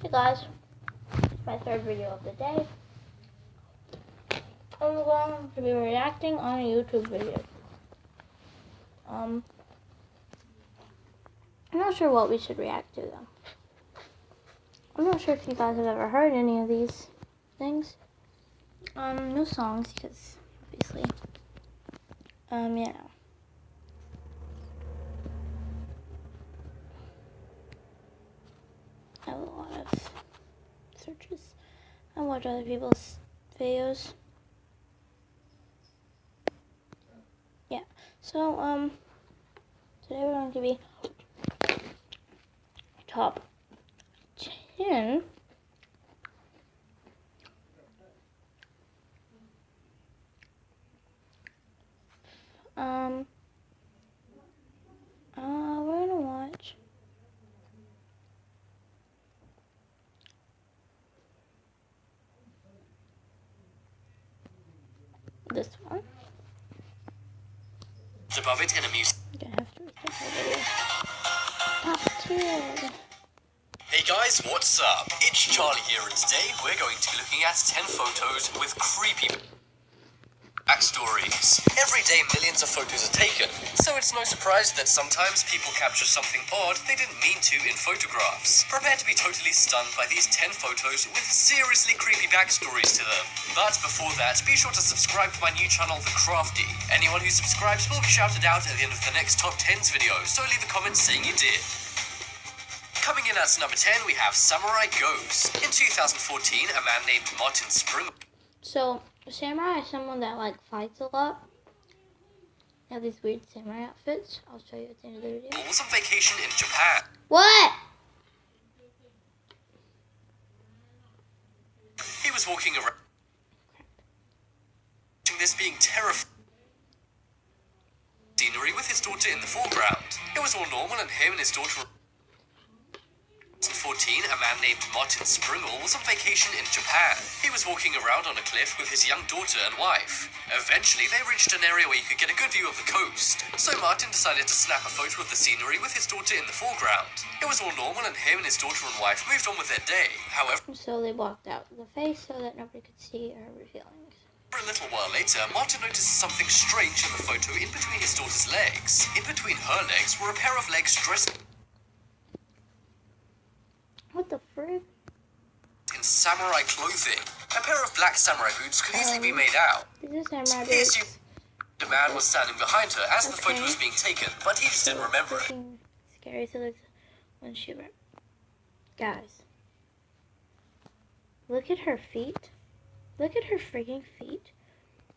Hey guys, it's my third video of the day. I'm going to be reacting on a YouTube video. I'm not sure what we should react to though. I'm not sure if you guys have ever heard any of these things. No songs because obviously, you know. I have a lot of searches. I watch other people's videos. Yeah. So today we're going to be top 10 we're gonna watch this one. Above it in a music. Gonna have to restart my video. Top 10. Hey guys, what's up? It's Charlie here, and today we're going to be looking at 10 photos with creepy backstories. Every day millions of photos are taken, so it's no surprise that sometimes people capture something odd they didn't mean to in photographs. Prepare to be totally stunned by these 10 photos with seriously creepy backstories to them. But before that, be sure to subscribe to my new channel, The Crafty. Anyone who subscribes will be shouted out at the end of the next top 10s video, so leave a comment saying you did. Coming in at number 10, we have Samurai Ghost. In 2014, a man named Martin Spring. So, a samurai is someone that fights a lot. They have these weird samurai outfits. I'll show you at the end of the video. Was on vacation in Japan. What? He was walking around. This being terrifying. Scenery with his daughter in the foreground. It was all normal, and him and his daughter. 2014, a man named Martin Springle was on vacation in Japan. He was walking around on a cliff with his young daughter and wife. Eventually, they reached an area where you could get a good view of the coast. So Martin decided to snap a photo of the scenery with his daughter in the foreground. It was all normal, and him and his daughter and wife moved on with their day. However, so they blocked out the face so that nobody could see her feelings. For a little while later, Martin noticed something strange in the photo in between his daughter's legs. In between her legs were a pair of legs dressed What the frick? in samurai clothing. A pair of black samurai boots could easily be made out. These are samurai He boots. assumed the man was standing behind her as the photo was being taken, but he just didn't remember it. Scary, so looks one shiver. Guys, look at her feet. Look at her freaking feet.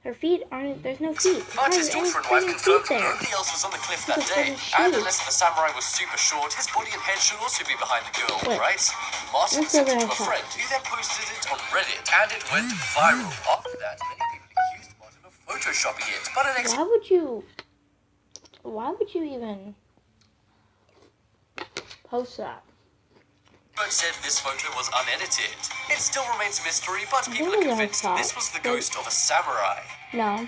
Her feet aren't. There's no feet. Martin's daughter and wife confirmed that there. nobody else was on the cliff that day, and unless the samurai was super short, his body and head should also be behind the girl, right? Martin sent it to a friend, who then posted it on Reddit, and it went viral. After that, many people accused Martin of photoshopping it, but an expert Why would you even post that? said this photo was unedited. It still remains a mystery, but people are convinced this was the ghost of a samurai. No,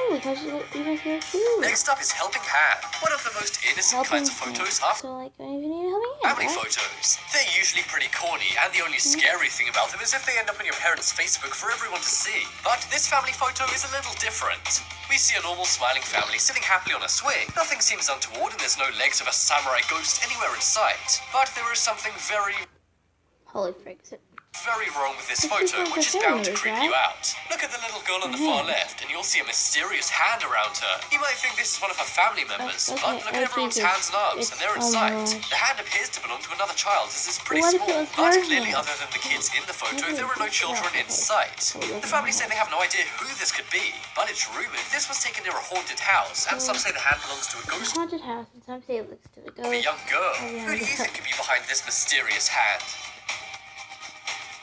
because you can see her shoes. Next up is Helping Hand, one of the most innocent kinds of photos are So don't even need a helping hand, family right? photos. They're usually pretty corny, and the only scary thing about them is if they end up on your parents' Facebook for everyone to see. But this family photo is a little different. We see a normal smiling family sitting happily on a swing. Nothing seems untoward, and there's no legs of a samurai ghost anywhere in sight. But there is something very wrong with this photo, which is bound to creep you out. Look at the little girl on the far left, and you'll see a mysterious hand around her. You might think this is one of her family members, but look at everyone's hands and arms, and they're in sight. The hand appears to belong to another child, as it's pretty small, but clearly other than the kids in the photo, there are no children in sight. The family say they have no idea who this could be, but it's rumored this was taken near a haunted house, and some say the hand belongs to a ghost. Haunted house, and some say it looks to the ghost. A young girl. Who do you think could be behind this mysterious hand?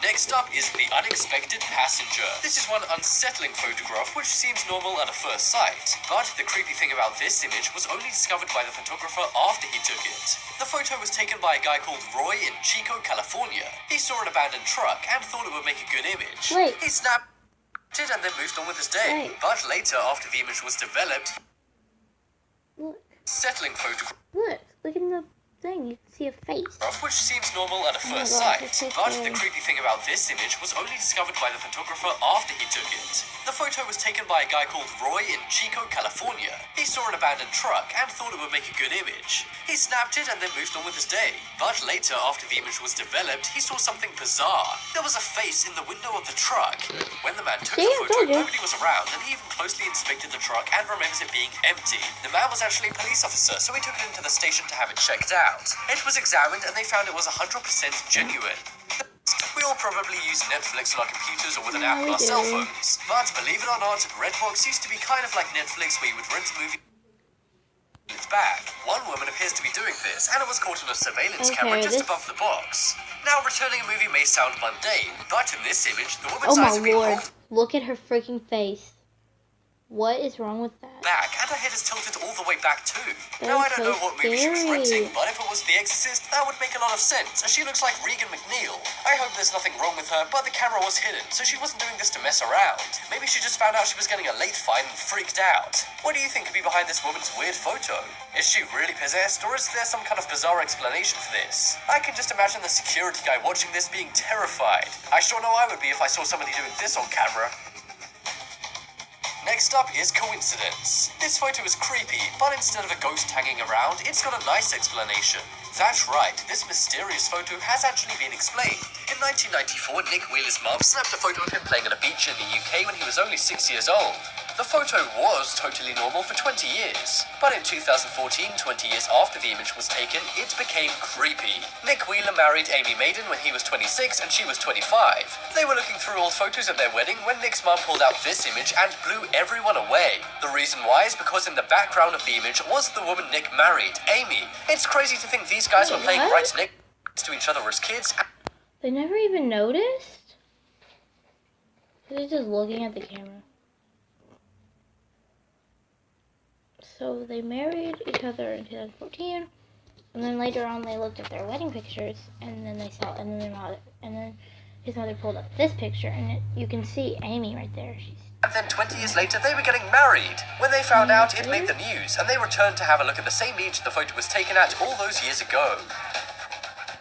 Next up is The Unexpected Passenger. This is one unsettling photograph which seems normal at a first sight. But the creepy thing about this image was only discovered by the photographer after he took it. The photo was taken by a guy called Roy in Chico, California. He saw an abandoned truck and thought it would make a good image. He snapped it and then moved on with his day. But later, after the image was developed, settling photograph. Look in the thing. You can see a face. Which seems normal at a first God, sight, but the creepy thing about this image was only discovered by the photographer after he took it. The photo was taken by a guy called Roy in Chico, California. He saw an abandoned truck and thought it would make a good image. He snapped it and then moved on with his day. But later, after the image was developed, he saw something bizarre. There was a face in the window of the truck. When the man took the photo, nobody was around, and he even closely inspected the truck and remembers it being empty. The man was actually a police officer, so he took it into the station to have it checked out. It was examined and they found it was 100% genuine. We all probably use Netflix on our computers or with an app on our cell phones. But believe it or not, Redbox used to be kind of like Netflix, where you would rent a movie its back. One woman appears to be doing this, and it was caught on a surveillance camera just above the box. Now, returning a movie may sound mundane, but in this image, the woman's eyes have been rolled Look at her freaking face. What is wrong with that? Back, and her head is tilted all the way back too. Now, I don't know what movie she was renting, but if it was The Exorcist, that would make a lot of sense, as she looks like Regan McNeil. I hope there's nothing wrong with her, but the camera was hidden, so she wasn't doing this to mess around. Maybe she just found out she was getting a late fine and freaked out. What do you think could be behind this woman's weird photo? Is she really possessed, or is there some kind of bizarre explanation for this? I can just imagine the security guy watching this being terrified. I sure know I would be if I saw somebody doing this on camera. Next up is coincidence. This photo is creepy, but instead of a ghost hanging around, it's got a nice explanation. That's right, this mysterious photo has actually been explained. In 1994, Nick Wheeler's mom snapped a photo of him playing on a beach in the UK when he was only 6 years old. The photo was totally normal for 20 years, but in 2014, 20 years after the image was taken, it became creepy. Nick Wheeler married Amy Maiden when he was 26 and she was 25. They were looking through old photos of their wedding when Nick's mom pulled out this image and blew everyone away. The reason why is because in the background of the image was the woman Nick married, Amy. It's crazy to think these guys were playing right next to each other as kids. They never even noticed? They're just looking at the camera. So they married each other in 2014, and then later on they looked at their wedding pictures, and then they saw, and then his mother pulled up this picture, and you can see Amy right there. And then 20 years later, they were getting married. When they found out, it made the news, and they returned to have a look at the same beach the photo was taken at all those years ago.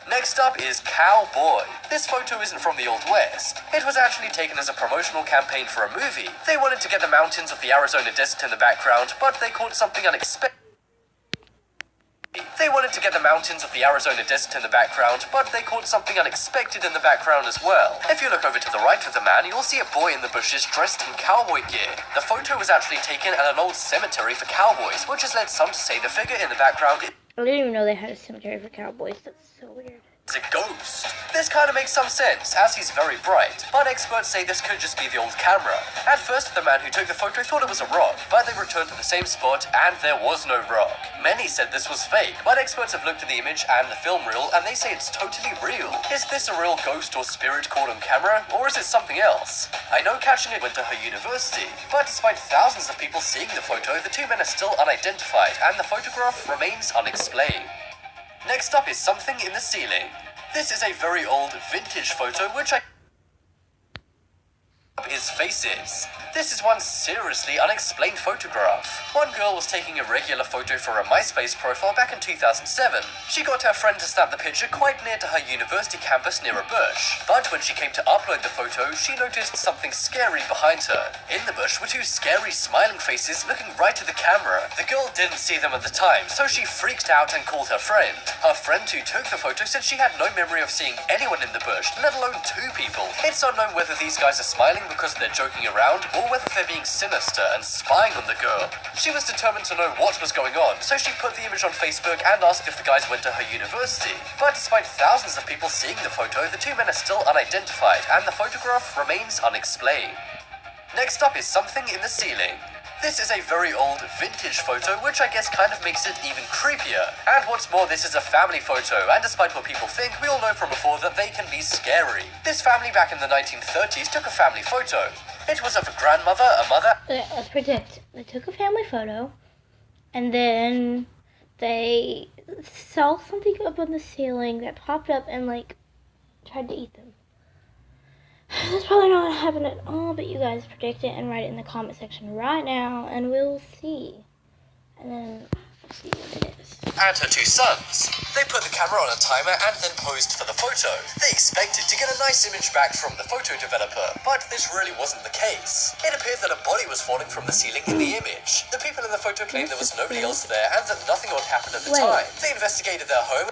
Next up is Cowboy. This photo isn't from the Old West. It was actually taken as a promotional campaign for a movie. They wanted to get the mountains of the Arizona desert in the background, but they caught something unexpected. They wanted to get the mountains of the Arizona desert in the background, but they caught something unexpected in the background as well. If you look over to the right of the man, you'll see a boy in the bushes dressed in cowboy gear. The photo was actually taken at an old cemetery for cowboys, which has led some to say the figure in the background I didn't even know they had a cemetery for cowboys. That's so weird. It's a ghost. This kind of makes some sense, as he's very bright, but experts say this could just be the old camera. At first, the man who took the photo thought it was a rock, but they returned to the same spot, and there was no rock. Many said this was fake, but experts have looked at the image and the film reel, and they say it's totally real. Is this a real ghost or spirit caught on camera, or is it something else? I know catching it went to her university, but despite thousands of people seeing the photo, the two men are still unidentified, and the photograph remains unexplained. Next up is something in the ceiling. This is a very old vintage photo which his faces. This is one seriously unexplained photograph. One girl was taking a regular photo for her MySpace profile back in 2007. She got her friend to snap the picture quite near to her university campus near a bush. But when she came to upload the photo, she noticed something scary behind her. In the bush were two scary smiling faces looking right at the camera. The girl didn't see them at the time, so she freaked out and called her friend. Her friend who took the photo said she had no memory of seeing anyone in the bush, let alone two people. It's unknown whether these guys are smiling because they're joking around, or whether they're being sinister and spying on the girl. She was determined to know what was going on, so she put the image on Facebook and asked if the guys went to her university. But despite thousands of people seeing the photo, the two men are still unidentified, and the photograph remains unexplained. Next up is something in the ceiling. This is a very old vintage photo, which I guess kind of makes it even creepier. And what's more, this is a family photo, and despite what people think, we all know from before that they can be scary. This family back in the 1930s took a family photo. It was of a grandmother, a mother... Let's predict. They took a family photo, and then they saw something up on the ceiling that popped up and, tried to eat them. That's probably not what happened at all, but you guys predict it and write it in the comment section right now, and we'll see. And then see what it is. and her 2 sons. They put the camera on a timer and then posed for the photo. They expected to get a nice image back from the photo developer, but this really wasn't the case. It appeared that a body was falling from the ceiling in the image. The people in the photo claimed there was nobody else there and that nothing odd happened at the time. They investigated their home.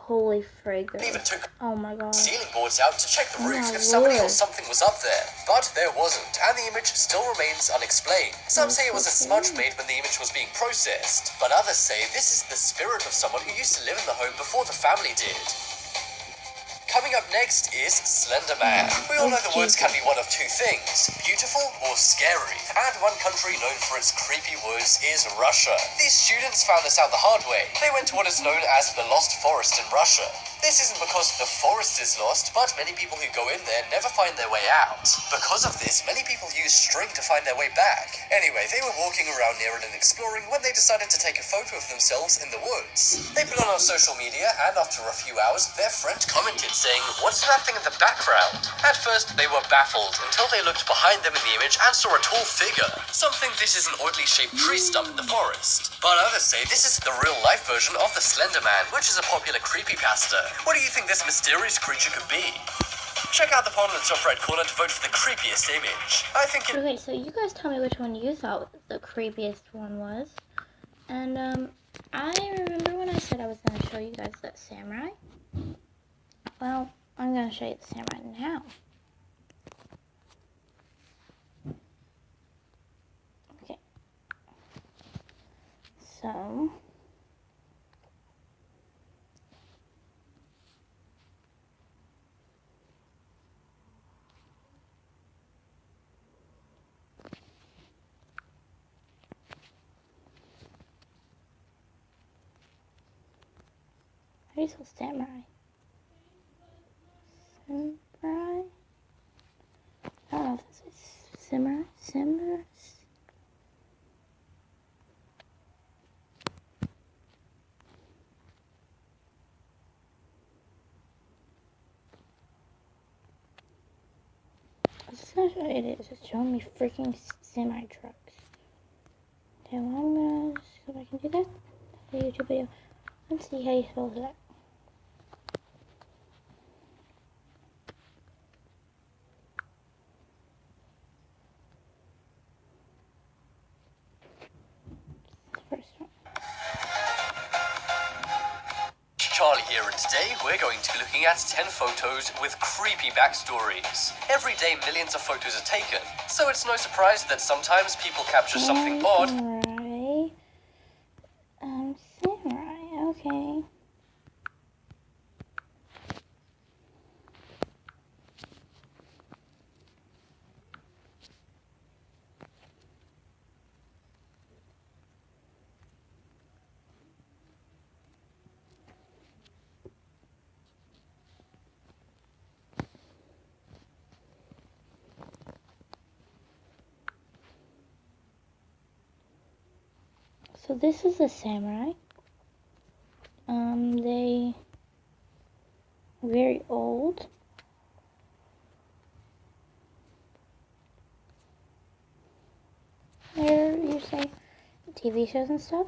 Holy frig. They even took god. ceiling boards out to check the roof if somebody or something was up there. But there wasn't, and the image still remains unexplained. Some say it was a smudge made when the image was being processed, but others say this is the spirit of someone who used to live in the home before the family did. Coming up next is Slender Man. We all know the words can be one of 2 things, beautiful or scary. And one country known for its creepy woods is Russia. These students found this out the hard way. They went to what is known as the Lost Forest in Russia. This isn't because the forest is lost, but many people who go in there never find their way out. Because of this, many people use string to find their way back. Anyway, they were walking around near it and exploring when they decided to take a photo of themselves in the woods. They put it on social media, and after a few hours, their friend commented saying, "What's that thing in the background?" At first, they were baffled until they looked behind them in the image and saw a tall figure. Some think this is an oddly shaped tree stump in the forest, but others say this is the real-life version of the Slender Man, which is a popular creepypasta. What do you think this mysterious creature could be? Check out the poll in the top right corner to vote for the creepiest image. I think it... Okay, so you guys tell me which one you thought the creepiest one was. And, I remember when I said I was going to show you guys that samurai. Well, I'm going to show you the samurai now. Okay. So... how do you spell samurai? Samurai? I don't know if this is simmer. It's not what it is. It's showing me freaking semi trucks. Okay, well, I'm gonna just go back and do that. The YouTube video. Let's see how you spell that. First one. Charlie here, and today we're going to be looking at 10 photos with creepy backstories. Every day millions of photos are taken, so it's no surprise that sometimes people capture something odd. Samurai, okay. So this is a samurai. They are very old. They're usually TV shows and stuff.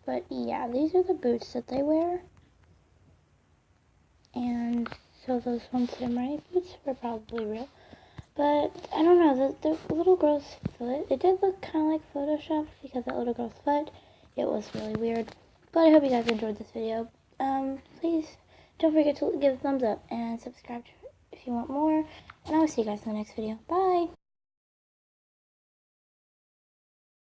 But yeah, these are the boots that they wear. And so those ones samurai boots were probably real. But, I don't know, the little girl's foot, it did look kind of like Photoshop because that little girl's foot, it was really weird. But I hope you guys enjoyed this video. Please don't forget to give a thumbs up and subscribe if you want more. And I will see you guys in the next video. Bye!